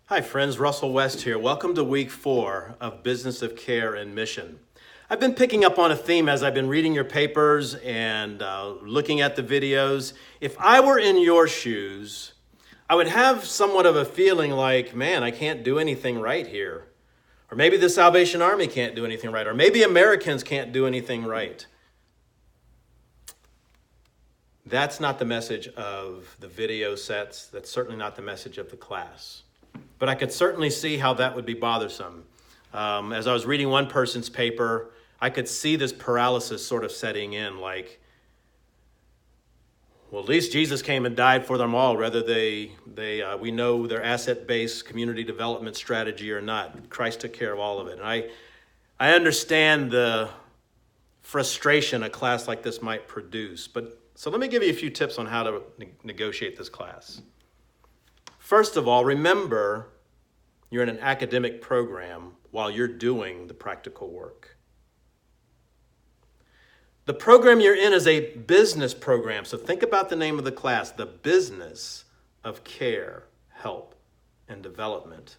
Hi friends, Russell West here. Welcome to week 4 of Business of Care and Mission. I've been picking up on a theme as I've been reading your papers and looking at the videos. If I were in your shoes, I would have somewhat of a feeling like, man, I can't do anything right here. Or maybe the Salvation Army can't do anything right. Or maybe Americans can't do anything right. That's not the message of the video sets. That's certainly not the message of the class. But I could certainly see how that would be bothersome. As I was reading one person's paper, I could see this paralysis sort of setting in, like, well, at least Jesus came and died for them all, whether we know their asset-based community development strategy or not. Christ took care of all of it. And I understand the frustration a class like this might produce. So let me give you a few tips on how to negotiate this class. First of all, remember you're in an academic program while you're doing the practical work. The program you're in is a business program, so think about the name of the class, the Business of Care, Help, and Development.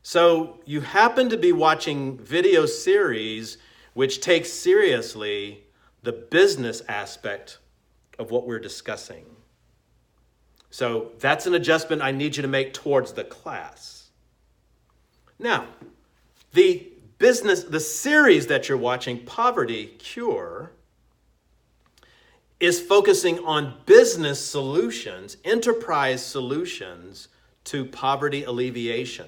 So you happen to be watching video series which takes seriously the business aspect of what we're discussing. So that's an adjustment I need you to make towards the class. Now, the series that you're watching, Poverty Cure, is focusing on business solutions, enterprise solutions to poverty alleviation.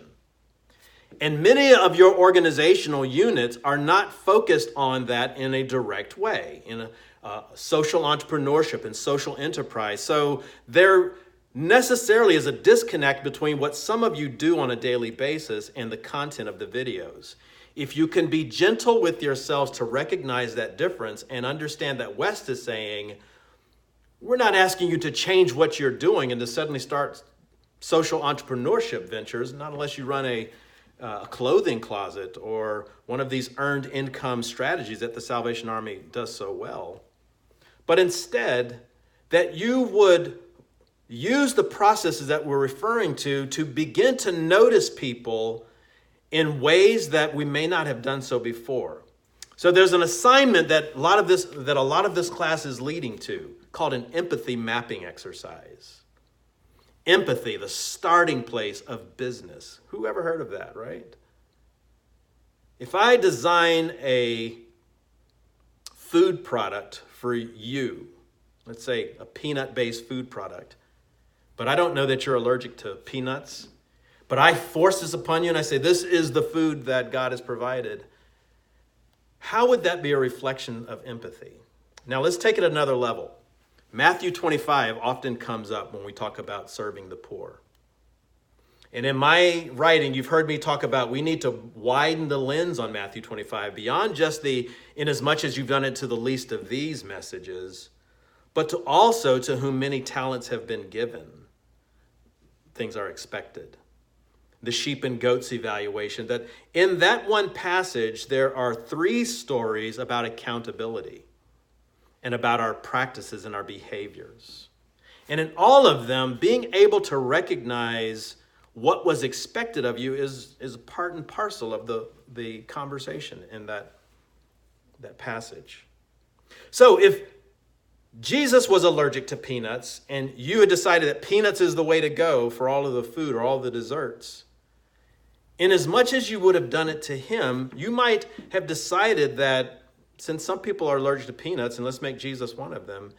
And many of your organizational units are not focused on that in a direct way, in a social entrepreneurship and social enterprise. So there necessarily is a disconnect between what some of you do on a daily basis and the content of the videos. If you can be gentle with yourselves to recognize that difference and understand that West is saying, we're not asking you to change what you're doing and to suddenly start social entrepreneurship ventures, not unless you run a clothing closet or one of these earned income strategies that the Salvation Army does so well. But instead, that you would use the processes that we're referring to begin to notice people in ways that we may not have done so before. So there's an assignment that a lot of this class is leading to, called an empathy mapping exercise. Empathy, the starting place of business. Who ever heard of that, right? If I design a food product for you, let's say a peanut-based food product, but I don't know that you're allergic to peanuts, but I force this upon you and I say, this is the food that God has provided. How would that be a reflection of empathy? Now let's take it another level. Matthew 25 often comes up when we talk about serving the poor. And in my writing, you've heard me talk about we need to widen the lens on Matthew 25 beyond just in as much as you've done it to the least of these messages, but to also to whom many talents have been given. Things are expected. The sheep and goats evaluation, that in that one passage, there are 3 stories about accountability and about our practices and our behaviors. And in all of them, being able to recognize what was expected of you is part and parcel of the conversation in that passage. So if Jesus was allergic to peanuts, and you had decided that peanuts is the way to go for all of the food or all the desserts, in as much as you would have done it to him, you might have decided that since some people are allergic to peanuts, and let's make Jesus one of them,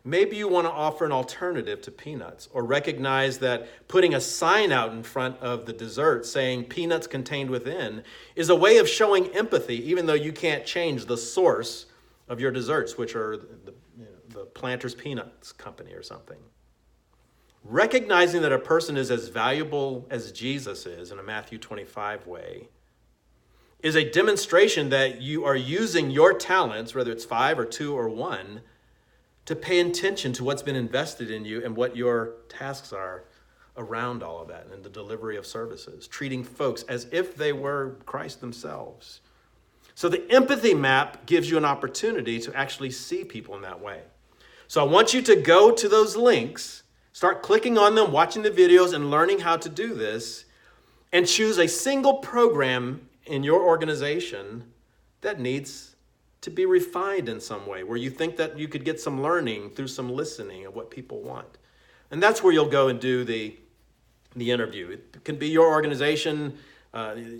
maybe you want to offer an alternative to peanuts, or recognize that putting a sign out in front of the dessert saying peanuts contained within is a way of showing empathy, even though you can't change the source of your desserts, which are the Planters Peanuts Company or something. Recognizing that a person is as valuable as Jesus is in a Matthew 25 way is a demonstration that you are using your talents, whether it's 5 or 2 or 1, to pay attention to what's been invested in you and what your tasks are around all of that and the delivery of services, treating folks as if they were Christ themselves. So the empathy map gives you an opportunity to actually see people in that way. So I want you to go to those links, start clicking on them, watching the videos, and learning how to do this. and choose a single program in your organization that needs to be refined in some way, where you think that you could get some learning through some listening of what people want. And that's where you'll go and do the interview. It can be your organization,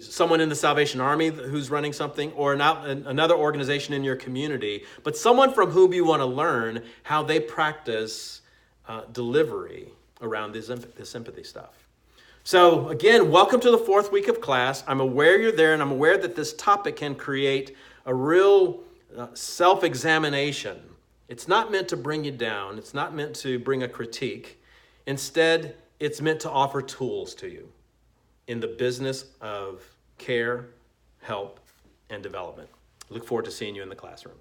someone in the Salvation Army who's running something, or another organization in your community, but someone from whom you want to learn how they practice delivery around this empathy stuff. So again, welcome to the 4th week of class. I'm aware you're there, and I'm aware that this topic can create a real self-examination. It's not meant to bring you down. It's not meant to bring a critique. Instead, it's meant to offer tools to you in the business of care, help, and development. I look forward to seeing you in the classroom.